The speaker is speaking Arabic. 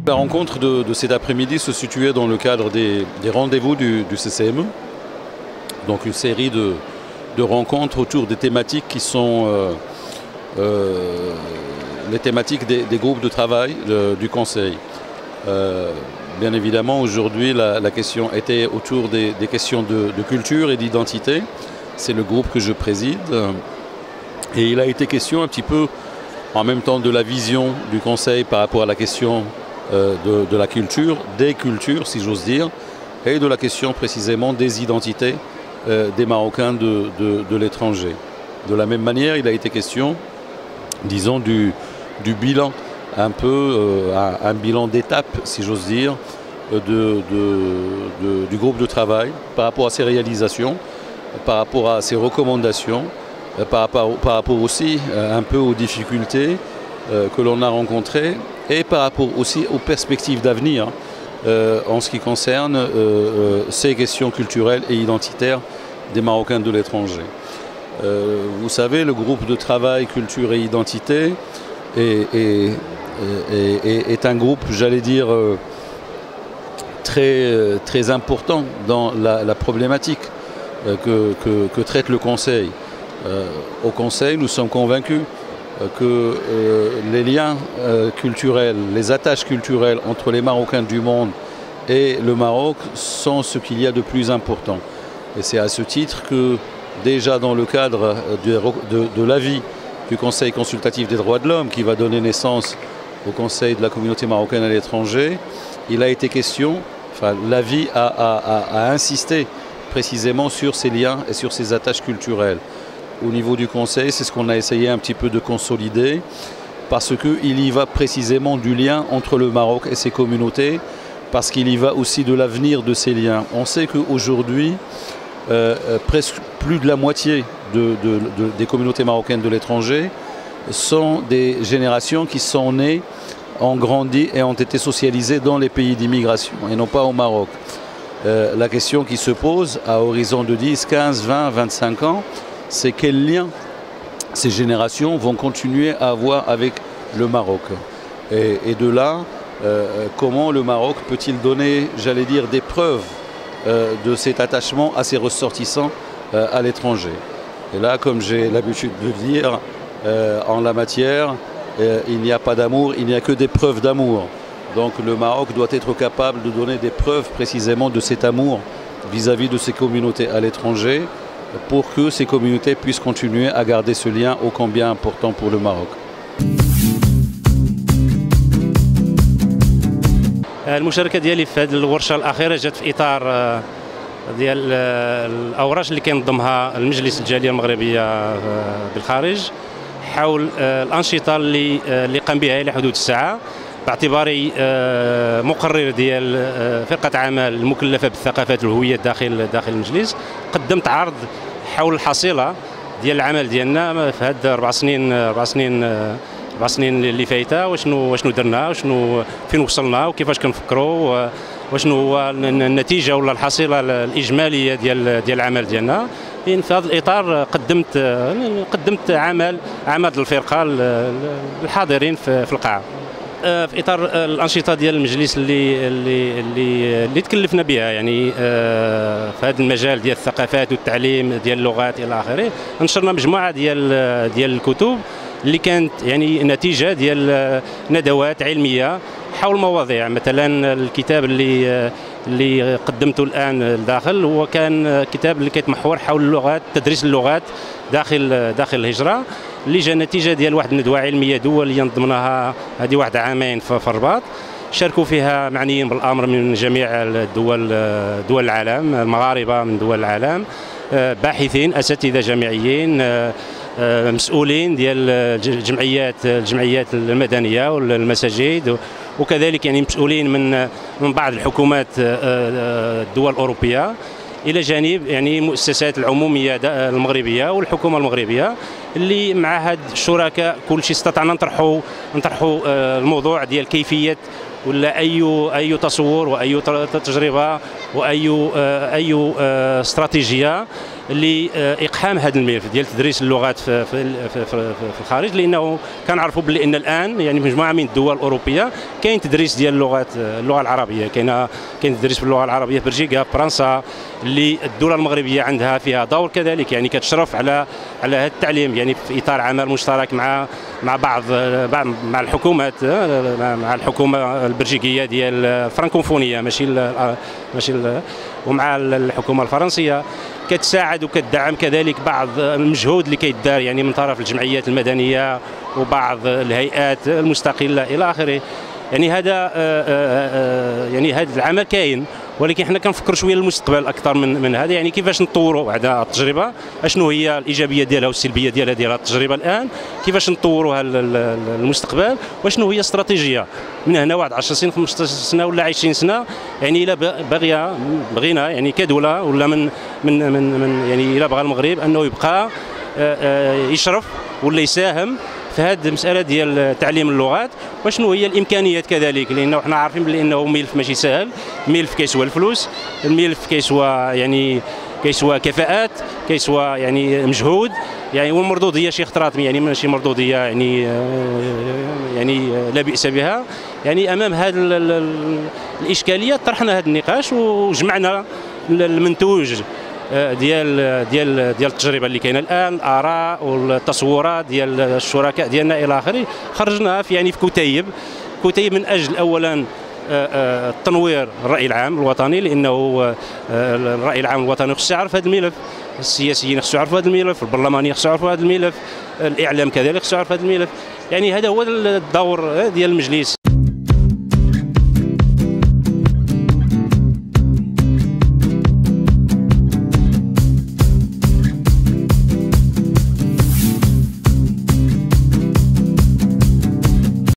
La rencontre de cet après-midi se situait dans le cadre des rendez-vous du CCME, donc une série de rencontres autour des thématiques qui sont les thématiques des groupes de travail du Conseil. Bien évidemment, aujourd'hui, la question était autour des questions de culture et d'identité. C'est le groupe que je préside. Et il a été question un petit peu, en même temps, de la vision du Conseil par rapport à la question de la culture, des cultures, si j'ose dire, et de la question précisément des identités des Marocains de l'étranger. De la même manière, il a été question, disons, du bilan, un peu un bilan d'étape, si j'ose dire, du groupe de travail par rapport à ses réalisations, par rapport à ses recommandations, par rapport aussi un peu aux difficultés que l'on a rencontrées et par rapport aussi aux perspectives d'avenir en ce qui concerne ces questions culturelles et identitaires des Marocains de l'étranger. Vous savez, le groupe de travail culture et identité est un groupe, j'allais dire, très important dans la problématique que traite le Conseil. Au Conseil, nous sommes convaincus que les liens culturels, les attaches culturelles entre les Marocains du monde et le Maroc sont ce qu'il y a de plus important. Et c'est à ce titre que, déjà dans le cadre de l'avis du Conseil consultatif des droits de l'homme, qui va donner naissance au Conseil de la communauté marocaine à l'étranger, il a été question, enfin l'avis a insisté précisément sur ces liens et sur ces attaches culturelles. Au niveau du Conseil, c'est ce qu'on a essayé un petit peu de consolider, parce qu'il y va précisément du lien entre le Maroc et ses communautés, parce qu'il y va aussi de l'avenir de ces liens. On sait qu'aujourd'hui, presque plus de la moitié des communautés marocaines de l'étranger sont des générations qui sont nées, ont grandi et ont été socialisées dans les pays d'immigration et non pas au Maroc. La question qui se pose à horizon de 10, 15, 20, 25 ans, c'est quels liens ces générations vont continuer à avoir avec le Maroc. Et de là, comment le Maroc peut-il donner, j'allais dire, des preuves de cet attachement à ses ressortissants à l'étranger. Et là, comme j'ai l'habitude de dire, en la matière, il n'y a pas d'amour, il n'y a que des preuves d'amour. Donc le Maroc doit être capable de donner des preuves précisément de cet amour vis-à-vis de ses communautés à l'étranger, pour que ces communautés puissent continuer à garder ce lien ô combien important pour le Maroc. المشاركة ديالي في هذه الورشة الأخيرة جات في إطار ديال الأوراش اللي كينظمها المجلس الجالية المغربية بالخارج حول الأنشطة اللي قام بها إلى حدود الساعة، باعتباري مقرر ديال فرقة عمل المكلفة بالثقافات والهوية داخل المجلس. قدمت عرض حول الحصيلة ديال العمل ديالنا في هاد 4 سنين اللي فايته، وشنو درنا، وشنو فين وصلنا، وكيفاش كنفكروا، وشنو هو النتيجه ولا الحصيله الاجماليه ديال العمل ديالنا. في هذا الاطار قدمت عمل الفرقه الحاضرين في القاعه في اطار الانشطه ديال المجلس اللي تكلفنا بها، يعني في هذا المجال ديال الثقافات والتعليم ديال اللغات الى اخره. نشرنا مجموعه ديال الكتب اللي كانت يعني نتيجه ديال ندوات علميه حول مواضيع. مثلا الكتاب اللي قدمته الان الداخل هو كان كتاب اللي كيتمحور حول اللغات، تدريس اللغات داخل الهجره، اللي جا نتيجه ديال واحد الندوه علميه دوليه نظمناها هذه واحد عامين في الرباط. شاركوا فيها معنيين بالامر من جميع دول العالم، المغاربه من دول العالم، باحثين، اساتذه جامعيين، مسؤولين ديال الجمعيات المدنيه والمساجد، وكذلك يعني مسؤولين من بعض الحكومات الدول الاوروبيه، الى جانب يعني المؤسسات العموميه المغربيه والحكومه المغربيه، اللي مع هاد الشركاء كل شيء استطعنا نطرحوا الموضوع ديال كيفيه ولا اي تصور واي تجربه واي استراتيجيه لاقحام هذا الملف ديال تدريس اللغات في الخارج، لانه كنعرفوا بلي ان الان يعني مجموعه من الدول الاوروبيه كاين تدريس ديال اللغه العربيه، كاين تدريس باللغه العربيه في بلجيكا، في فرنسا، اللي الدول المغربيه عندها فيها دور كذلك، يعني كتشرف على هذا التعليم، يعني في اطار عمل مشترك مع مع الحكومات، مع الحكومه البلجيكيه ديال الفرنكوفونيه ماشي ومع الحكومه الفرنسيه، كتساعد وكتدعم كذلك بعض المجهود اللي كيدار يعني من طرف الجمعيات المدنيه وبعض الهيئات المستقله الى اخره. يعني هذا العمل كاين، ولكن حنا كنفكروا شويه للمستقبل اكثر من هذا، يعني كيفاش نطوروا هذا التجربه، اشنو هي الايجابيه ديالها والسلبيه ديال التجربه الان، كيفاش نطوروها للمستقبل، وشنو هي استراتيجيه من هنا واحد 10 سنين 15 سنه ولا 20 سنه، يعني الا بغينا يعني كدوله ولا من يعني الا بغى المغرب انه يبقى يشرف ولا يساهم في هذه المساله ديال تعليم اللغات، وشنو هي الامكانيات كذلك، لانه حنا عارفين بلي انه ملف ماشي سهل، الملف كيسوى الفلوس، الملف كيسوى كفاءات، كيسوى يعني مجهود، يعني والمردوديه شي خطرات يعني ماشي مردوديه يعني لا بئس بها. يعني امام هذه الاشكاليه طرحنا هذا النقاش وجمعنا المنتوج ديال التجربه اللي كاينه الان، الاراء والتصورات ديال الشركاء ديالنا الى اخره، خرجناها في كتيب من اجل اولا تنوير الراي العام الوطني، لانه الراي العام الوطني خصو يعرف هذا الملف، السياسيين خصو يعرفوا هذا الملف، البرلمانيين خصو يعرفوا هذا الملف، الاعلام كذلك خصو يعرف هذا الملف. يعني هذا هو الدور ديال المجلس